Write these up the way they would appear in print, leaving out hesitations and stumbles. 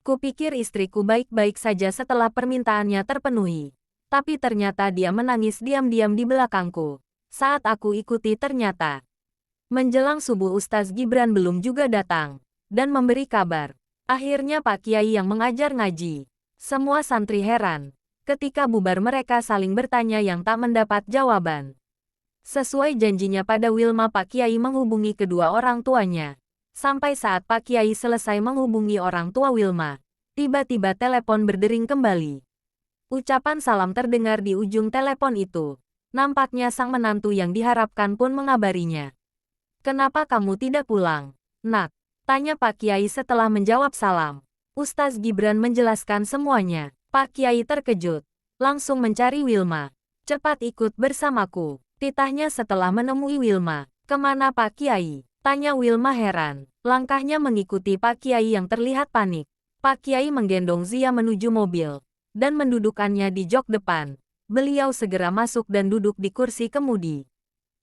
Kupikir istriku baik-baik saja setelah permintaannya terpenuhi. Tapi ternyata dia menangis diam-diam di belakangku. Saat aku ikuti ternyata. Menjelang subuh Ustaz Gibran belum juga datang. Dan memberi kabar. Akhirnya Pak Kiai yang mengajar ngaji. Semua santri heran. Ketika bubar mereka saling bertanya yang tak mendapat jawaban. Sesuai janjinya pada Wilma, Pak Kiai menghubungi kedua orang tuanya. Sampai saat Pak Kiai selesai menghubungi orang tua Wilma, tiba-tiba telepon berdering kembali. Ucapan salam terdengar di ujung telepon itu. Nampaknya sang menantu yang diharapkan pun mengabarinya. "Kenapa kamu tidak pulang, Nak?" tanya Pak Kiai setelah menjawab salam. Ustaz Gibran menjelaskan semuanya. Pak Kiai terkejut, langsung mencari Wilma. "Cepat ikut bersamaku," titahnya setelah menemui Wilma. "Kemana Pak Kiai?" tanya Wilma heran. Langkahnya mengikuti Pak Kiai yang terlihat panik. Pak Kiai menggendong Zia menuju mobil, dan mendudukkannya di jok depan. Beliau segera masuk dan duduk di kursi kemudi.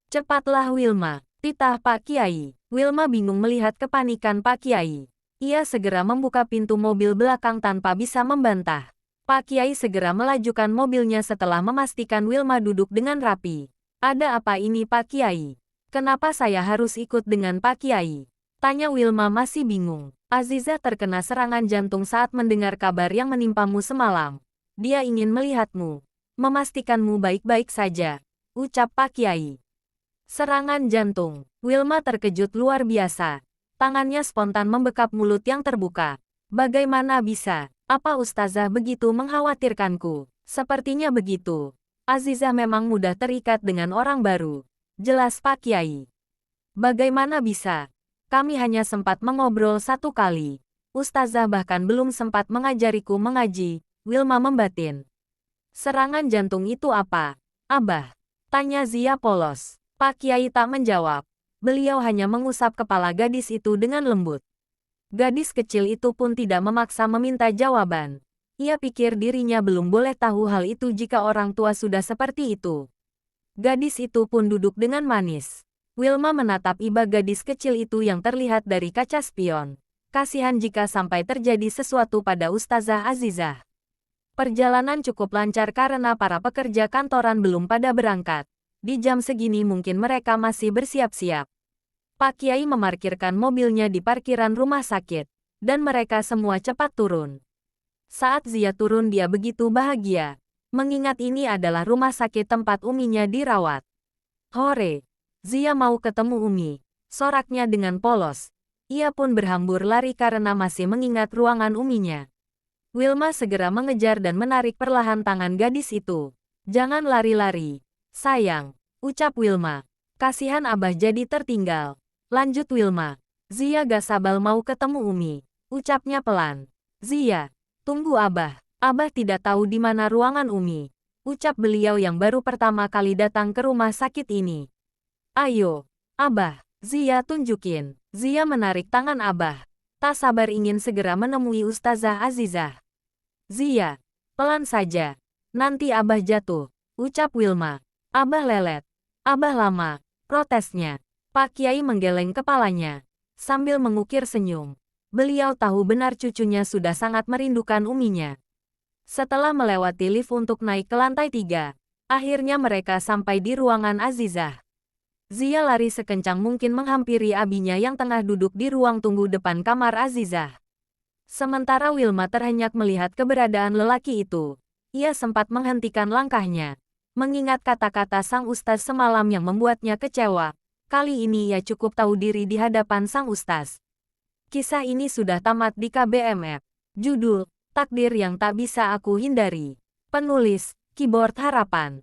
"Cepatlah Wilma," titah Pak Kiai. Wilma bingung melihat kepanikan Pak Kiai. Ia segera membuka pintu mobil belakang tanpa bisa membantah. Pak Kiai segera melajukan mobilnya setelah memastikan Wilma duduk dengan rapi. "Ada apa ini Pak Kiai? Kenapa saya harus ikut dengan Pak Kiai?" tanya Wilma masih bingung. "Aziza terkena serangan jantung saat mendengar kabar yang menimpamu semalam. Dia ingin melihatmu, memastikanmu baik-baik saja," ucap Pak Kiai. "Serangan jantung?" Wilma terkejut luar biasa. Tangannya spontan membekap mulut yang terbuka. "Bagaimana bisa? Apa Ustazah begitu mengkhawatirkanku?" "Sepertinya begitu. Azizah memang mudah terikat dengan orang baru," jelas Pak Kiai. "Bagaimana bisa? Kami hanya sempat mengobrol satu kali. Ustazah bahkan belum sempat mengajariku mengaji," Wilma membatin. "Serangan jantung itu apa, Abah?" tanya Zia polos. Pak Kiai tak menjawab. Beliau hanya mengusap kepala gadis itu dengan lembut. Gadis kecil itu pun tidak memaksa meminta jawaban. Ia pikir dirinya belum boleh tahu hal itu jika orang tua sudah seperti itu. Gadis itu pun duduk dengan manis. Wilma menatap iba gadis kecil itu yang terlihat dari kaca spion. Kasihan jika sampai terjadi sesuatu pada Ustazah Azizah. Perjalanan cukup lancar karena para pekerja kantoran belum pada berangkat. Di jam segini mungkin mereka masih bersiap-siap. Pak Kiai memarkirkan mobilnya di parkiran rumah sakit, dan mereka semua cepat turun. Saat Zia turun dia begitu bahagia, mengingat ini adalah rumah sakit tempat uminya dirawat. "Hore! Zia mau ketemu Umi," soraknya dengan polos. Ia pun berhambur lari karena masih mengingat ruangan uminya. Wilma segera mengejar dan menarik perlahan tangan gadis itu. "Jangan lari-lari, sayang," ucap Wilma. "Kasihan Abah jadi tertinggal." Lanjut Wilma. "Zia gak sabar mau ketemu Umi," ucapnya pelan. "Zia, tunggu Abah. Abah tidak tahu di mana ruangan Umi," ucap beliau yang baru pertama kali datang ke rumah sakit ini. "Ayo, Abah, Zia tunjukin." Zia menarik tangan Abah. Tak sabar ingin segera menemui Ustazah Azizah. "Zia, pelan saja. Nanti Abah jatuh," ucap Wilma. "Abah lelet. Abah lama," protesnya. Pak Kiai menggeleng kepalanya, sambil mengukir senyum. Beliau tahu benar cucunya sudah sangat merindukan uminya. Setelah melewati lift untuk naik ke lantai 3, akhirnya mereka sampai di ruangan Azizah. Zia lari sekencang mungkin menghampiri abinya yang tengah duduk di ruang tunggu depan kamar Azizah. Sementara Wilma terhenyak melihat keberadaan lelaki itu. Ia sempat menghentikan langkahnya, mengingat kata-kata sang ustaz semalam yang membuatnya kecewa. Kali ini ia cukup tahu diri di hadapan sang ustaz. Kisah ini sudah tamat di KBMF. Judul, Takdir yang Tak Bisa Aku Hindari. Penulis, Keyboard Harapan.